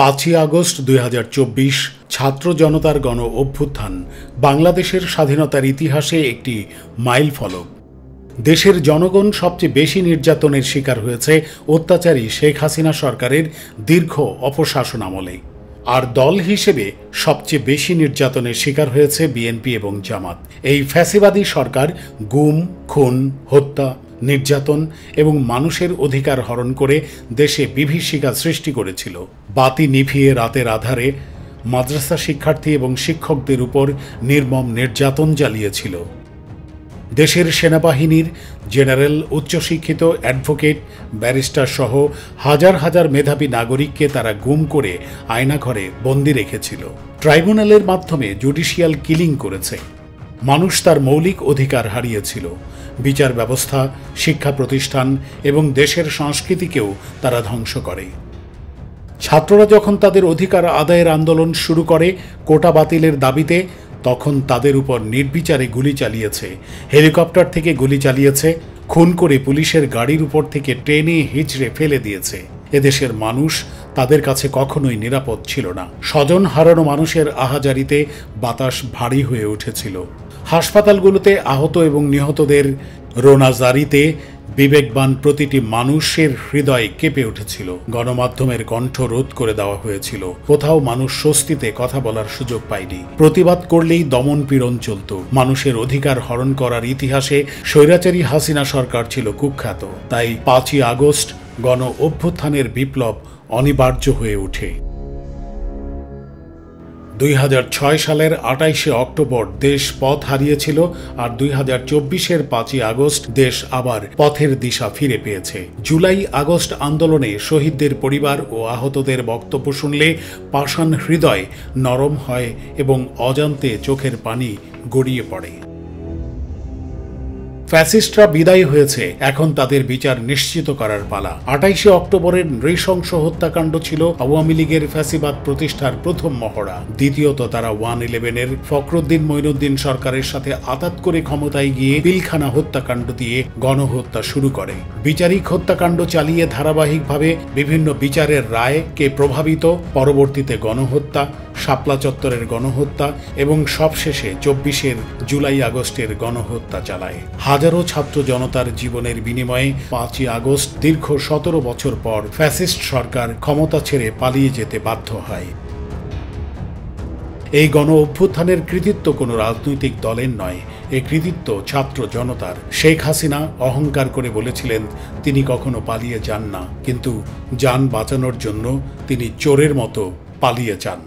5ই August 2024 ছাত্র জনতার গণ অভ্যুত্থান বাংলাদেশের স্বাধীনতার ইতিহাসে একটি মাইলফলক। দেশের জনগণ সবচেয়ে বেশি নির্যাতনের শিকার হয়েছে অত্যাচারী শেখ হাসিনা সরকারের দীর্ঘ অপশাসন আমলে। আর দল হিসেবে সবচেয়ে বেশি নির্যাতনের শিকার হয়েছে বিএনপি এবং জামাত। এই ফ্যাসিবাদী সরকার গুম, খুন, হত্যা, নির্যাতন এবং মানুষের অধিকার হরণ করে দেশে বিভীষিকা সৃষ্টি করেছিল। বাতি নিভিয়ে রাতের আধারে মাদ্রাসা শিক্ষার্থী এবং শিক্ষকদের উপর নির্মম নির্যাতন চালিয়েছিল। দেশের সেনাবাহিনীর জেনারেল, উচ্চশিক্ষিত, অ্যাডভোকেট, ব্যারিস্টার সহ হাজার হাজার মেধাবী নাগরিককে তারা গুম করে আয়নাঘরে বন্দি রেখেছিল। ট্রাইব্যুনালের মাধ্যমে জুডিশিয়াল কিলিং করেছে। মানুষ তার মৌলিক অধিকার হারিয়েছিল। বিচার ব্যবস্থা, শিক্ষা প্রতিষ্ঠান এবং দেশের সংস্কৃতিকেও তারা ধ্বংস করে। ছাত্ররা যখন তাদের অধিকার আদায়ের আন্দোলন শুরু করে কোটা বাতিলের দাবিতে, তখন তাদের উপর নির্বিচারে গুলি চালিয়েছে, হেলিকপ্টার থেকে গুলি চালিয়েছে, খুন করে পুলিশের গাড়ির উপর থেকে টেনে হিঁচড়ে ফেলে দিয়েছে। এদেশের মানুষ তাদের কাছে কখনোই নিরাপদ ছিল না। স্বজন হারানো মানুষের আহাজারিতে বাতাস ভারী হয়ে উঠেছিল। হাসপাতালগুলোতে আহত এবং নিহতদের রোনাজারিতে বিবেকবান প্রতিটি মানুষের হৃদয় কেঁপে উঠেছিল। গণমাধ্যমের কণ্ঠ রোধ করে দেওয়া হয়েছিল। কোথাও মানুষ স্বস্তিতে কথা বলার সুযোগ পায়নি। প্রতিবাদ করলেই দমন পীড়ন চলত। মানুষের অধিকার হরণ করার ইতিহাসে স্বৈরাচারী হাসিনা সরকার ছিল কুখ্যাত। তাই 5ই আগস্ট গণ অভ্যুত্থানের বিপ্লব অনিবার্য হয়ে ওঠে। 2006 সালের 28শে অক্টোবর দেশ পথ হারিয়েছিল, আর 2024-এর 5ই আগস্ট দেশ আবার পথের দিশা ফিরে পেয়েছে। জুলাই আগস্ট আন্দোলনে শহীদদের পরিবার ও আহতদের বক্তব্য শুনলে পাষাণ হৃদয় নরম হয় এবং অজান্তে চোখের পানি গড়িয়ে পড়ে। ফ্যাসিস্টরা বিদায় হয়েছে, এখন তাদের বিচার নিশ্চিত করার পালা। 28শে অক্টোবরের নৃশংস হত্যাকাণ্ড ছিল আওয়ামী লীগের ফ্যাসিবাদ প্রতিষ্ঠার প্রথম মহড়া। দ্বিতীয়ত, তারা 111-এর ফখরুদ্দিন মঈনুদ্দিন সরকারের সাথে আঁতাত করে ক্ষমতায় গিয়ে পিলখানা হত্যাকাণ্ড দিয়ে গণহত্যা শুরু করে। বিচারিক হত্যাকাণ্ড চালিয়ে ধারাবাহিকভাবে বিভিন্ন বিচারের রায়কে প্রভাবিত, পরবর্তীতে গণহত্যা, শাপলা চত্বরের গণহত্যা এবং সবশেষে 24-এর জুলাই আগস্টের গণহত্যা চালায়। হাজারো ছাত্র জনতার জীবনের বিনিময়ে 5ই আগস্ট দীর্ঘ 17 বছর পর ফ্যাসিস্ট সরকার ক্ষমতা ছেড়ে পালিয়ে যেতে বাধ্য হয়। এই গণ অভ্যুত্থানের কৃতিত্ব কোনো রাজনৈতিক দলের নয়, এই কৃতিত্ব ছাত্র জনতার। শেখ হাসিনা অহংকার করে বলেছিলেন তিনি কখনো পালিয়ে যান না, কিন্তু যান বাঁচানোর জন্য তিনি চোরের মতো পালিয়ে যান।